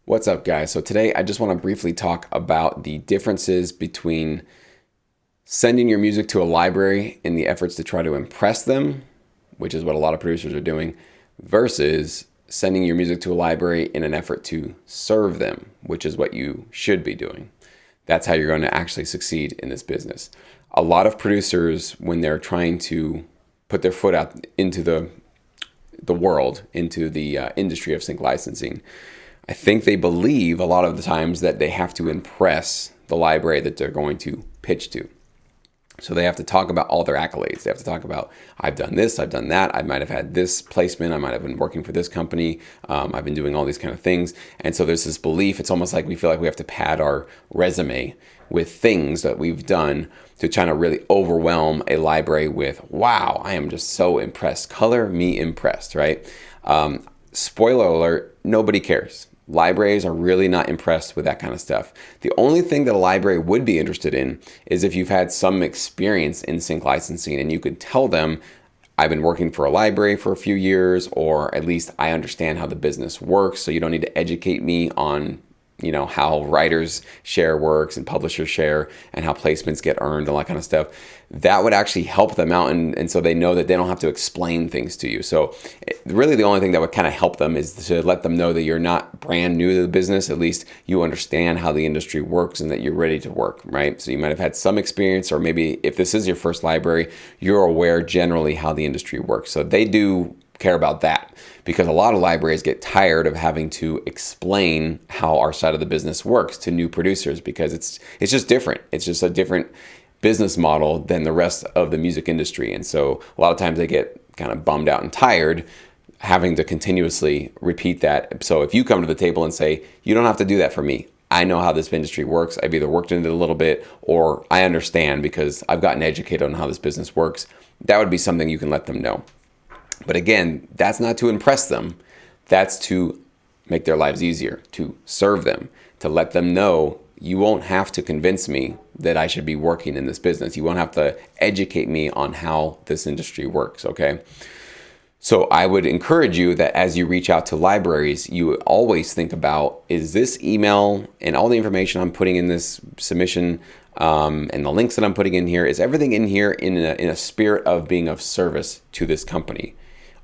What's up, guys? So today I just want to briefly talk about the differences between sending your music to a library in the efforts to try to impress them, which is what a lot of producers are doing, versus sending your music to a library in an effort to serve them, which is what you should be doing. That's how you're going to actually succeed in this business. A lot of producers, when they're trying to put their foot out into the world, into the industry of sync licensing, I think they believe a lot of the times that they have to impress the library that they're going to pitch to. So they have to talk about all their accolades. They have to talk about, I've done this, I've done that. I might have had this placement. I might have been working for this company. I've been doing all these kind of things. And so there's this belief. It's almost like we feel like we have to pad our resume with things that we've done to try to really overwhelm a library with, wow, I am just so impressed. Color me impressed, right? Spoiler alert, nobody cares. Libraries are really not impressed with that kind of stuff. The only thing that a library would be interested in is if you've had some experience in sync licensing and you could tell them, I've been working for a library for a few years, or at least I understand how the business works, so you don't need to educate me on how writers share works and publishers share and how placements get earned, all that kind of stuff. That would actually help them out, and so they know that they don't have to explain things to you. So really the only thing that would kind of help them is to let them know that you're not brand new to the business. At least you understand how the industry works and that you're ready to work, right? So you might have had some experience, or maybe if this is your first library, you're aware generally how the industry works. So they do care about that, because a lot of libraries get tired of having to explain how our side of the business works to new producers, because it's just different. It's just a different business model than the rest of the music industry. And so a lot of times they get kind of bummed out and tired having to continuously repeat that. So if you come to the table and say, you don't have to do that for me, I know how this industry works. I've either worked in it a little bit, or I understand because I've gotten educated on how this business works, that would be something you can let them know. But again, that's not to impress them. That's to make their lives easier, to serve them, to let them know you won't have to convince me that I should be working in this business. You won't have to educate me on how this industry works, okay? So I would encourage you that as you reach out to libraries, you always think about, is this email and all the information I'm putting in this submission and the links that I'm putting in here, is everything in here in a spirit of being of service to this company?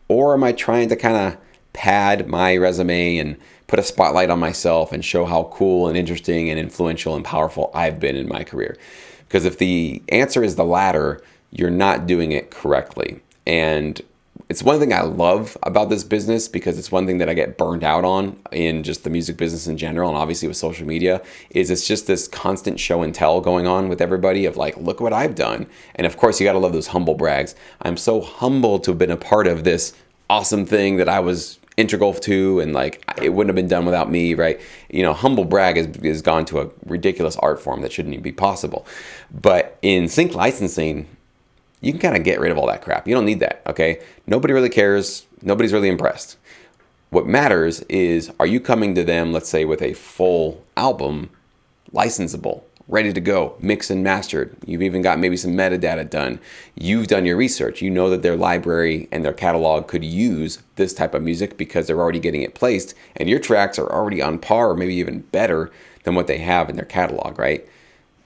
Or am I trying to kind of pad my resume and put a spotlight on myself and show how cool and interesting and influential and powerful I've been in my career? Because if the answer is the latter, you're not doing it correctly. And it's one thing I love about this business, because it's one thing that I get burned out on in just the music business in general, and obviously with social media, is it's just this constant show and tell going on with everybody of like, look what I've done. And of course, you got to love those humble brags. I'm so humbled to have been a part of this awesome thing that I was integral to, and like it wouldn't have been done without me, right? Humble brag has gone to a ridiculous art form that shouldn't even be possible. But in sync licensing, you can kind of get rid of all that crap. You don't need that, okay? Nobody really cares. Nobody's really impressed. What matters is, are you coming to them, let's say, with a full album, licensable, ready to go, mixed and mastered. You've even got maybe some metadata done. You've done your research. You know that their library and their catalog could use this type of music because they're already getting it placed, and your tracks are already on par or maybe even better than what they have in their catalog, right?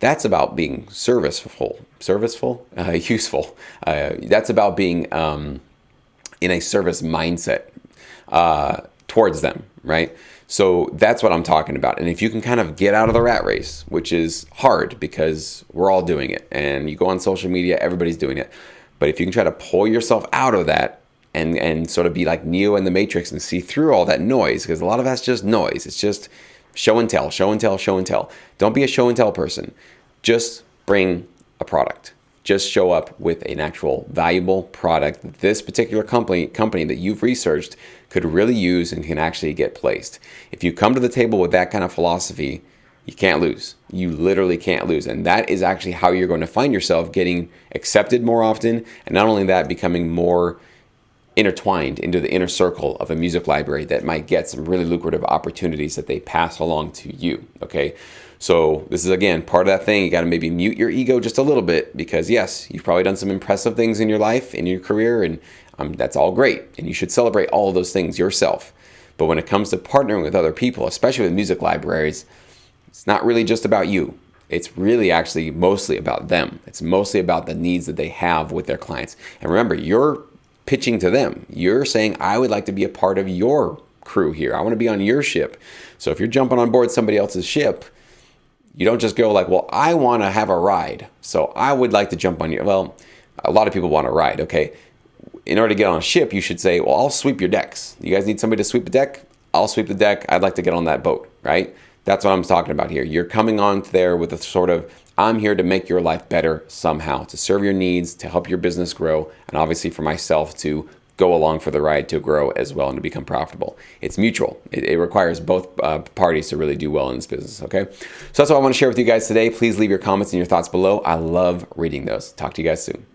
That's about being useful. That's about being in a service mindset towards them, right? So that's what I'm talking about. And if you can kind of get out of the rat race, which is hard because we're all doing it, and you go on social media, everybody's doing it. But if you can try to pull yourself out of that and sort of be like Neo in the Matrix and see through all that noise, because a lot of that's just noise. It's just show and tell, show and tell, show and tell. Don't be a show and tell person. Just bring a product. Just show up with an actual valuable product that this particular company that you've researched could really use and can actually get placed. If you come to the table with that kind of philosophy, you can't lose. You literally can't lose. And that is actually how you're going to find yourself getting accepted more often. And not only that, becoming more intertwined into the inner circle of a music library that might get some really lucrative opportunities that they pass along to you, okay? So this is, again, part of that thing. You got to maybe mute your ego just a little bit, because yes, you've probably done some impressive things in your life, in your career, and that's all great. And you should celebrate all of those things yourself. But when it comes to partnering with other people, especially with music libraries, it's not really just about you. It's really actually mostly about them. It's mostly about the needs that they have with their clients. And remember, you're pitching to them. You're saying, I would like to be a part of your crew here. I want to be on your ship. So if you're jumping on board somebody else's ship, you don't just go like, well, I want to have a ride, so I would like to jump on your. Well, a lot of people want a ride, okay? In order to get on a ship, you should say, well, I'll sweep your decks. You guys need somebody to sweep the deck? I'll sweep the deck. I'd like to get on that boat, right? That's what I'm talking about here. You're coming on there with a sort of, I'm here to make your life better somehow, to serve your needs, to help your business grow, and obviously for myself to go along for the ride to grow as well and to become profitable. It's mutual. It requires both parties to really do well in this business, okay? So that's what I want to share with you guys today. Please leave your comments and your thoughts below. I love reading those. Talk to you guys soon.